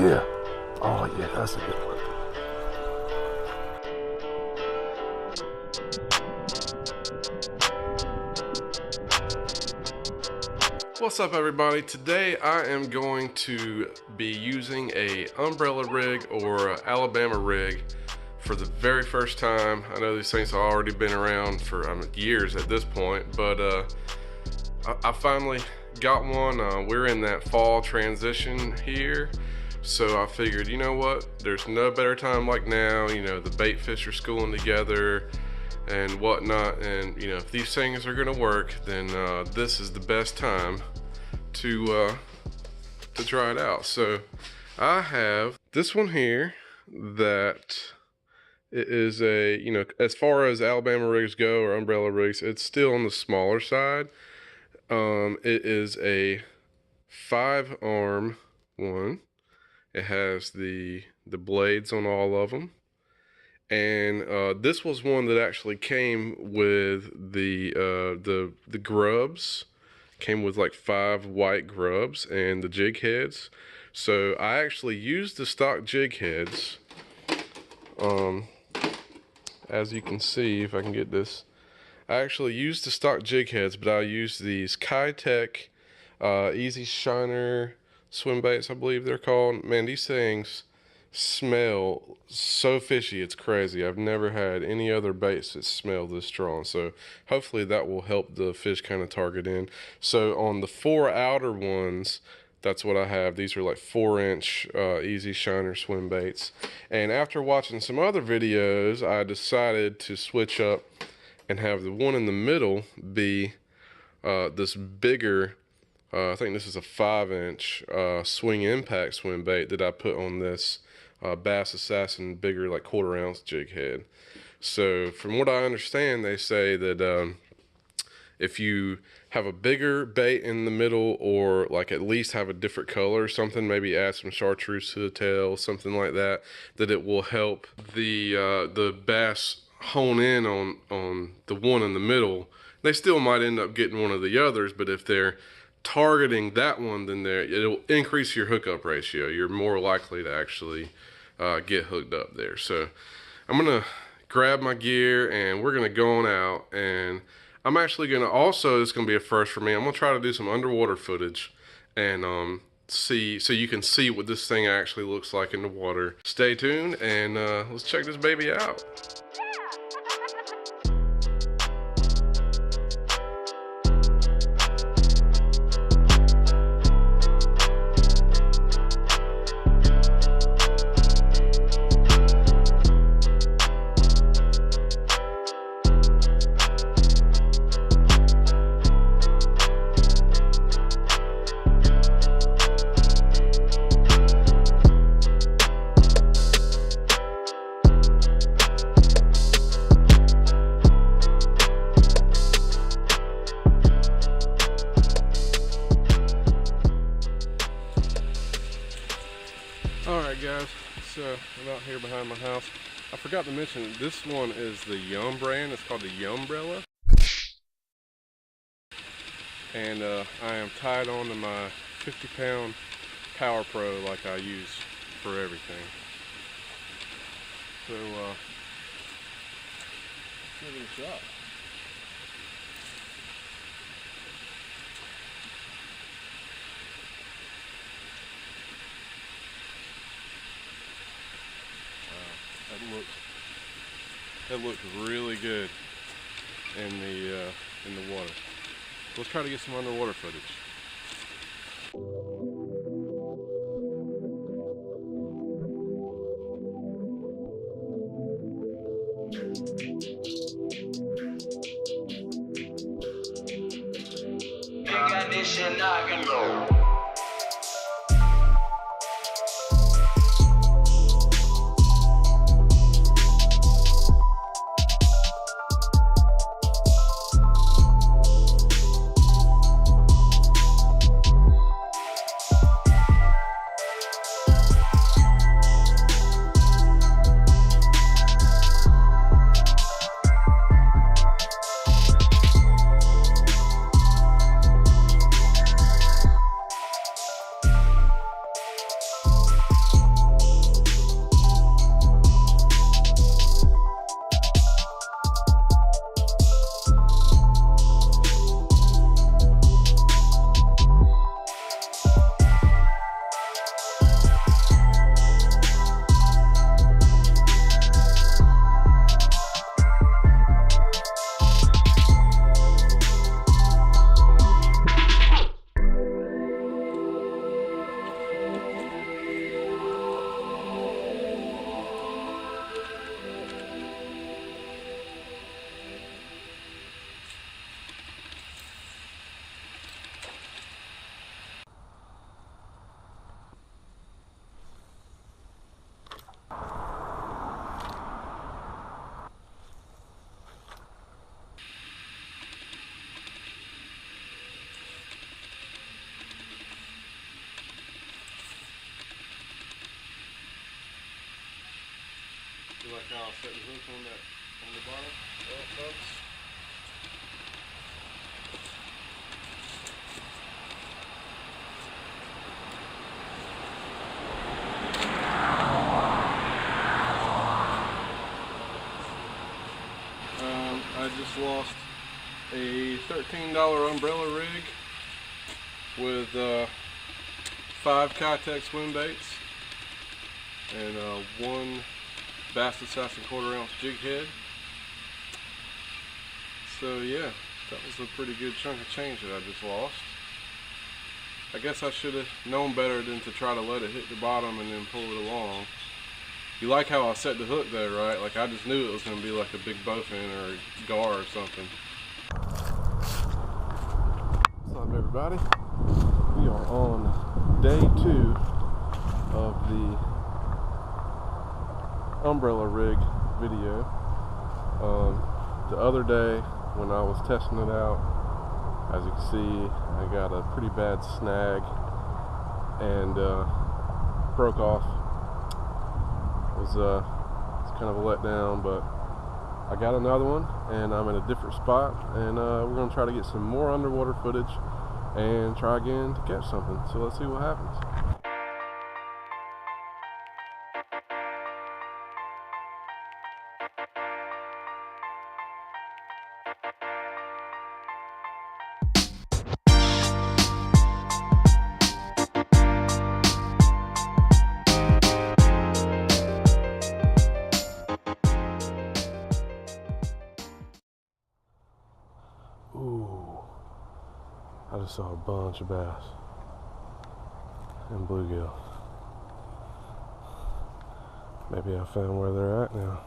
yeah. Oh yeah, that's a good one. What's up everybody? Today I am going to be using a umbrella rig or a Alabama rig for the very first time. I know these things have already been around for years at this point, but I finally got one. We're in that fall transition here, so I figured, you know what, there's no better time like now. You know, the bait fish are schooling together and whatnot, and you know, if these things are gonna work, then this is the best time to try it out. So I have this one here that it is a, you know, as far as Alabama rigs go or umbrella rigs, it's still on the smaller side. It is a 5-arm one. It has the blades on all of them. And this was one that actually came with the grubs. Came with like 5 white grubs and the jig heads. So I actually used the stock jig heads. As you can see, if I can get this, I actually used the stock jig heads, but I used these Kitech Easy Shiner swim baits, I believe they're called. Man, these things smell so fishy, it's crazy. I've never had any other baits that smell this strong, so hopefully that will help the fish kind of target in. So on the 4 outer ones, that's what I have. These are like 4-inch Easy Shiner swim baits. And after watching some other videos, I decided to switch up and have the one in the middle be this bigger, I think this is a 5-inch swing impact swim bait that I put on this Bass Assassin bigger, like 1/4 ounce jig head. So from what I understand, they say that if you have a bigger bait in the middle, or like at least have a different color or something, maybe add some chartreuse to the tail, something like that, that it will help the bass hone in on the one in the middle. They still might end up getting one of the others, but if they're targeting that one, then it'll increase your hookup ratio. You're more likely to actually get hooked up there. So I'm gonna grab my gear and we're gonna go on out, and I'm actually gonna also, it's gonna be a first for me, I'm gonna try to do some underwater footage and see, so you can see what this thing actually looks like in the water. Stay tuned and let's check this baby out. Alright guys, so I'm out here behind my house. I forgot to mention, this one is the Yum brand. It's called the YUMbrella. And I am tied on to my 50-pound Power Pro like I use for everything. So, give it a shot. That looked really good in the water. Let's try to get some underwater footage. Got this shit knocking low. like how I'll set the hook on the bottom? Well, folks. I just lost a $13 umbrella rig with 5 Kitech swim baits and 1 Bass Assassin 1/4 ounce jig head. So yeah, that was a pretty good chunk of change that I just lost. I guess I should have known better than to try to let it hit the bottom and then pull it along. You like how I set the hook there, right? Like I just knew it was going to be like a big bowfin or a gar or something. What's up, everybody? We are on day 2 of the umbrella rig video. The other day when I was testing it out, as you can see, I got a pretty bad snag and broke off. It's kind of a letdown, but I got another one and I'm in a different spot, and we're going to try to get some more underwater footage and try again to catch something. So let's see what happens. Ooh, I just saw a bunch of bass and bluegill. Maybe I found where they're at now.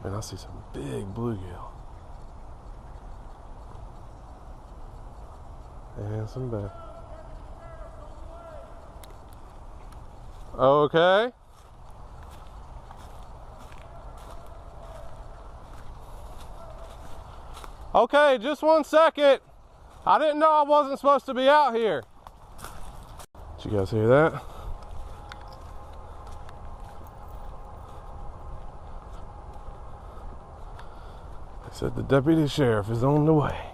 Man, I see some big bluegill. And some bass. Okay. Okay, just 1 second. I didn't know I wasn't supposed to be out here. Did you guys hear that? Said the deputy sheriff is on the way.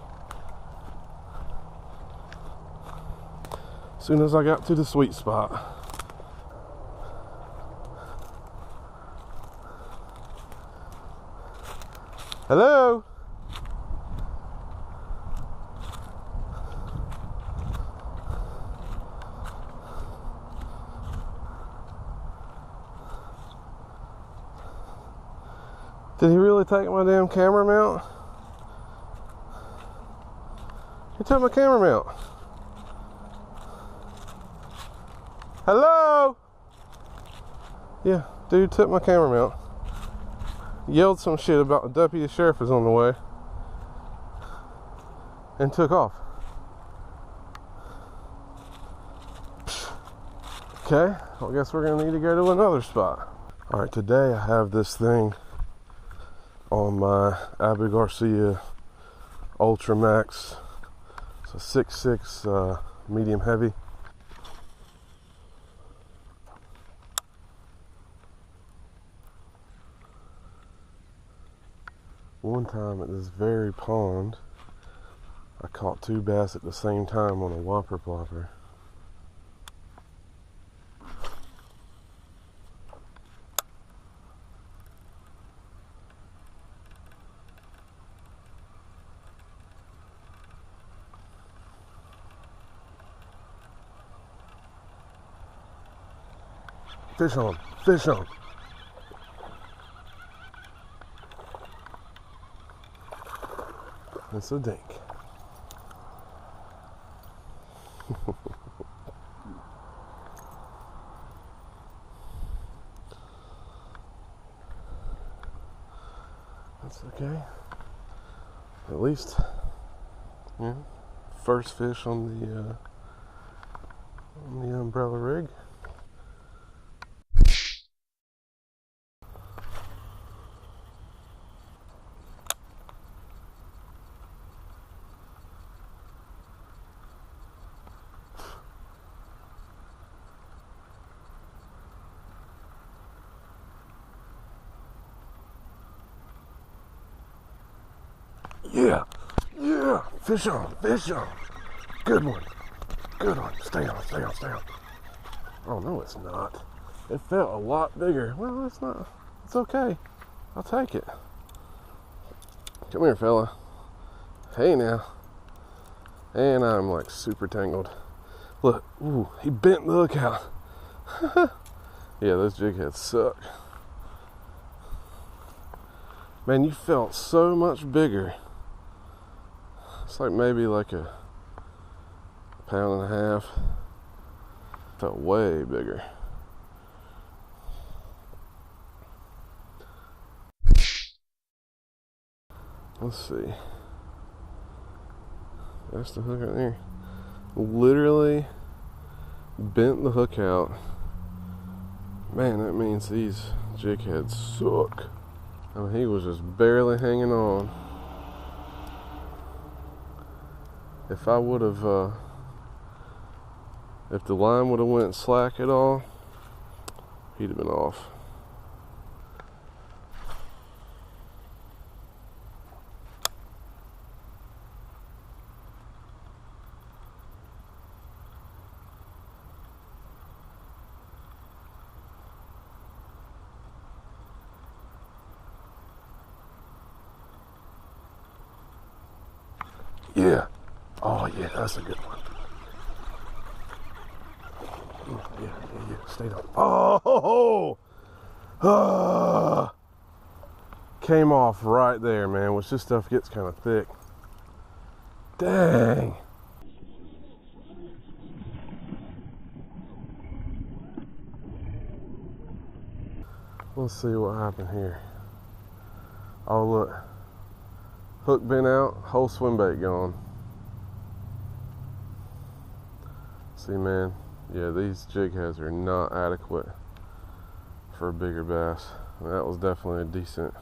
As soon as I got to the sweet spot. Hello? Did he really take my damn camera mount? He took my camera mount. Hello? Yeah, dude took my camera mount. Yelled some shit about the deputy sheriff is on the way. And took off. Okay, well, I guess we're gonna need to go to another spot. Alright, today I have this thing on my Abu Garcia Ultra Max. It's a 6.6 medium heavy. One time at this very pond, I caught 2 bass at the same time on a whopper plopper. Fish on, fish on. It's a dink. That's okay. At least Yeah, first fish on the umbrella rig. Yeah, yeah, fish on, fish on. Good one, good one. Stay on, stay on, stay on. Oh no, it's not. It felt a lot bigger. Well, it's not. It's okay. I'll take it. Come here, fella. Hey now. And I'm like super tangled. Look, ooh, he bent the hook out. Yeah, those jig heads suck. Man, you felt so much bigger. It's like maybe like a pound and a half. Felt way bigger. Let's see. That's the hook right there. Literally bent the hook out. Man, that means these jig heads suck. I mean, he was just barely hanging on. If I would have, if the line would have went slack at all, he'd have been off. Yeah. Oh, yeah, that's a good one. Yeah. Stay down. Oh! Came off right there, man, which this stuff gets kind of thick. Dang. Let's see what happened here. Oh, look. Hook bent out, whole swim bait gone. See, man, yeah, these jig heads are not adequate for a bigger bass. I mean, that was definitely a decent,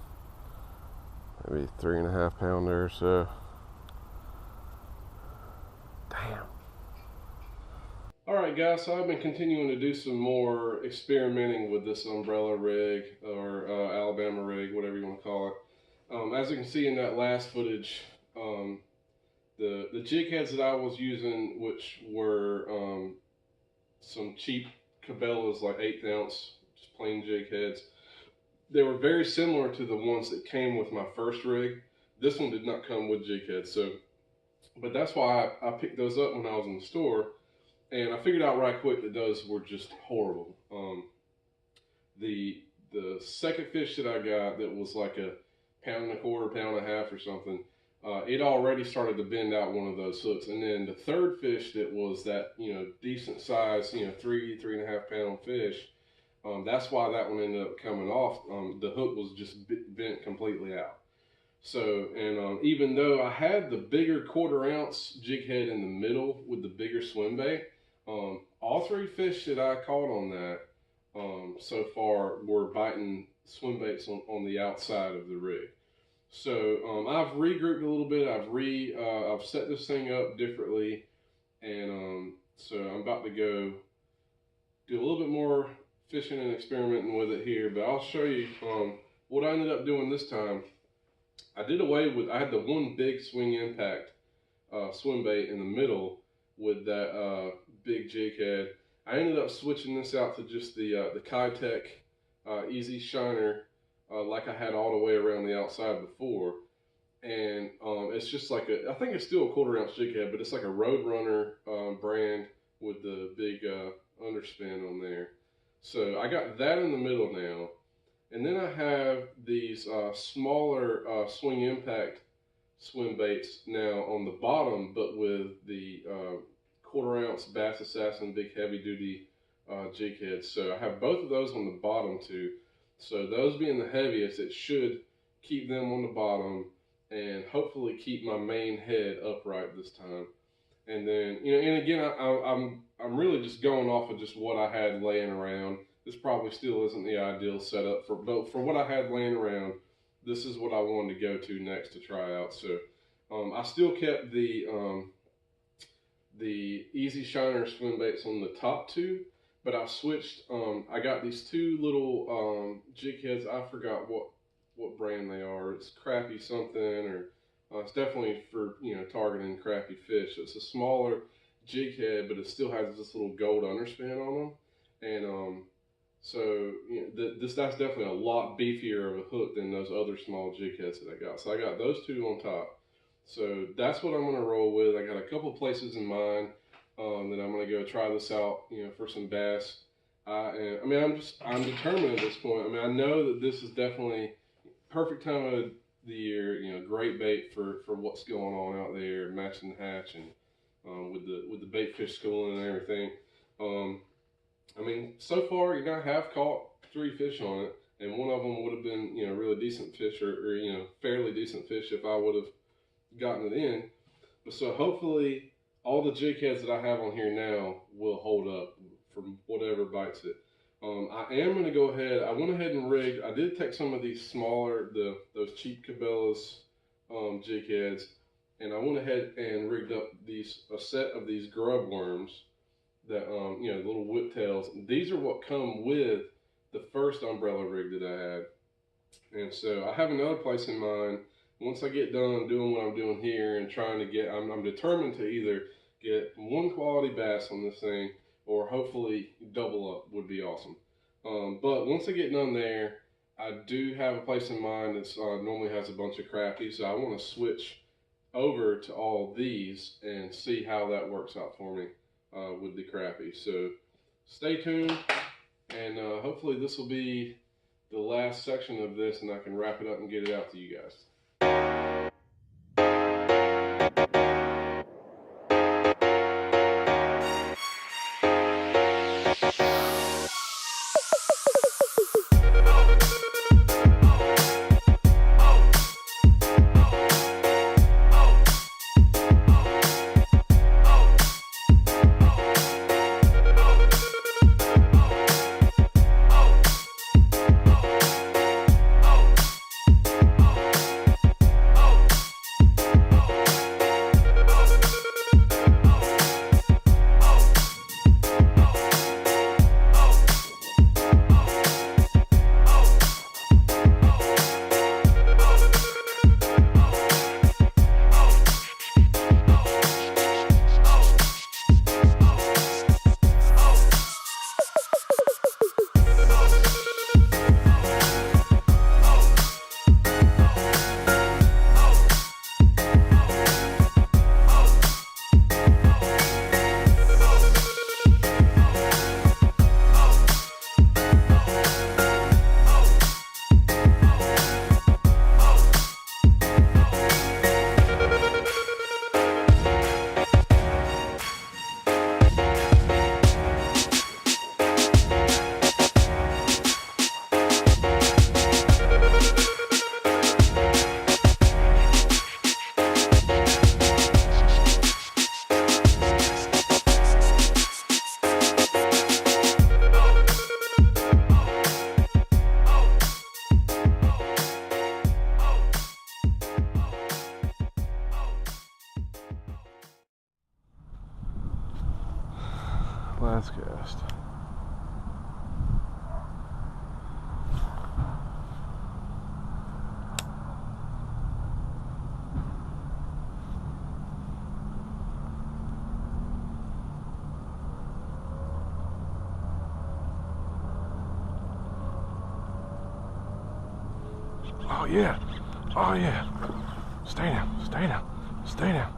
maybe 3.5 pounder or so. Damn. Alright guys, so I've been continuing to do some more experimenting with this umbrella rig, or Alabama rig, whatever you want to call it. As you can see in that last footage, the jig heads that I was using, which were some cheap Cabela's, like 1/8 ounce, just plain jig heads, they were very similar to the ones that came with my first rig. This one did not come with jig heads, so, but that's why I picked those up when I was in the store. And I figured out right quick that those were just horrible. The second fish that I got that was like a 1.25 pound, 1.5 pound or something, it already started to bend out one of those hooks. And then the third fish that was that, decent size, 3.5 pound fish, that's why that one ended up coming off. The hook was just bent completely out. So, and even though I had the bigger 1/4 ounce jig head in the middle with the bigger swim bait, all 3 fish that I caught on that so far were biting swim baits on the outside of the rig. So I've regrouped a little bit. I've set this thing up differently, and so I'm about to go do a little bit more fishing and experimenting with it here. But I'll show you what I ended up doing this time. I had the one big swing impact swim bait in the middle with that big jig head. I ended up switching this out to just the Kitech Easy Shiner, like I had all the way around the outside before. And it's just like I think it's still a 1/4 ounce jig head, but it's like a Roadrunner brand with the big underspin on there. So I got that in the middle now. And then I have these smaller swing impact swim baits now on the bottom, but with the 1/4 ounce Bass Assassin big heavy duty jig heads. So I have both of those on the bottom too. So those being the heaviest, it should keep them on the bottom, and hopefully keep my main head upright this time. And then, you know, and again, I'm really just going off of just what I had laying around. This probably still isn't the ideal setup but for what I had laying around, this is what I wanted to go to next to try out. So I still kept the Easy Shiner swim baits on the top two, but I switched. I got these two little jig heads. I forgot what brand they are. It's Crappy something, or it's definitely for, you know, targeting crappie fish. It's a smaller jig head, but it still has this little gold underspin on them, and so, you know, that's definitely a lot beefier of a hook than those other small jig heads that I got. So I got those two on top. So that's what I'm going to roll with. I got a couple places in mind that I'm going to go try this out, you know, for some bass. I mean, I'm determined at this point. I mean, I know that this is definitely perfect time of the year. You know, great bait for what's going on out there, matching the hatch and with the bait fish schooling and everything. I mean, so far, you know, I have caught 3 fish on it, and one of them would have been, you know, really decent fish, or you know, fairly decent fish if I would have gotten it in. But so hopefully, all the jig heads that I have on here now will hold up from whatever bites it. I am going to go ahead. I went ahead and rigged. I did take some of these smaller, those cheap Cabela's jig heads, and I went ahead and rigged up a set of these grub worms that you know, little whiptails. These are what come with the first umbrella rig that I had, and so I have another place in mind. Once I get done doing what I'm doing here and trying to get, I'm determined to either get one quality bass on this thing, or hopefully double up would be awesome. But once I get done there, I do have a place in mind that normally has a bunch of crappies, so I want to switch over to all these and see how that works out for me with the crappie. So stay tuned, and hopefully this will be the last section of this, and I can wrap it up and get it out to you guys. Last cast. Oh yeah. Oh yeah. Stay down. Stay down. Stay down.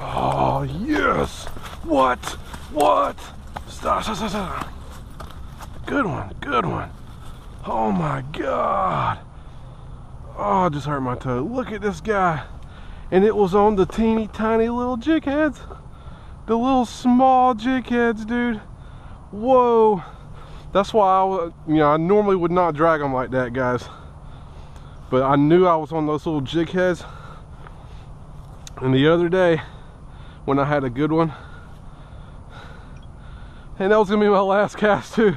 Oh, yes! What? What? Stop, stop, stop, stop. Good one, good one. Oh my God. Oh, I just hurt my toe. Look at this guy. And it was on the teeny tiny little jig heads. The little small jig heads, dude. Whoa. That's why I normally would not drag them like that, guys. But I knew I was on those little jig heads. And the other day, when I had a good one, and that was gonna be my last cast too.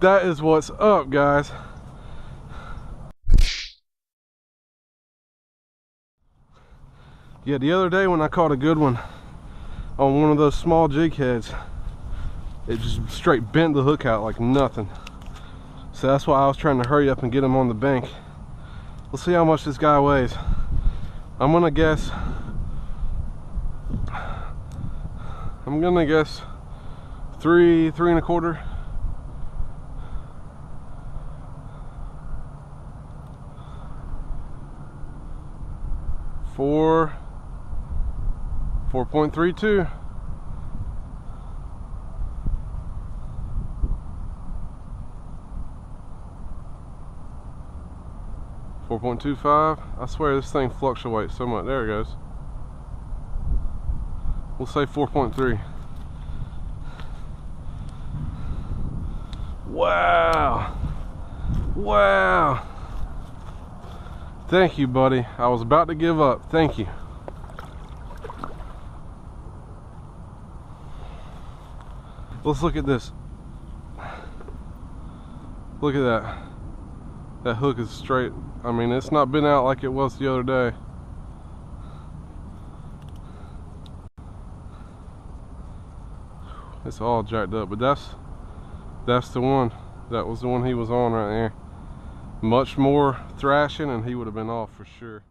That is what's up, guys. Yeah, the other day when I caught a good one on one of those small jig heads, it just straight bent the hook out like nothing. So that's why I was trying to hurry up and get him on the bank. Let's see how much this guy weighs. I'm gonna guess 3.25. 4.32. 4.25. I swear this thing fluctuates so much. There it goes. We'll say 4.3. Wow. Wow. Thank you, buddy. I was about to give up. Thank you. Let's look at this. Look at that. That hook is straight. I mean, it's not been out like it was the other day. It's all jacked up, but that's the one. That was the one he was on right there. Much more thrashing and he would have been off for sure.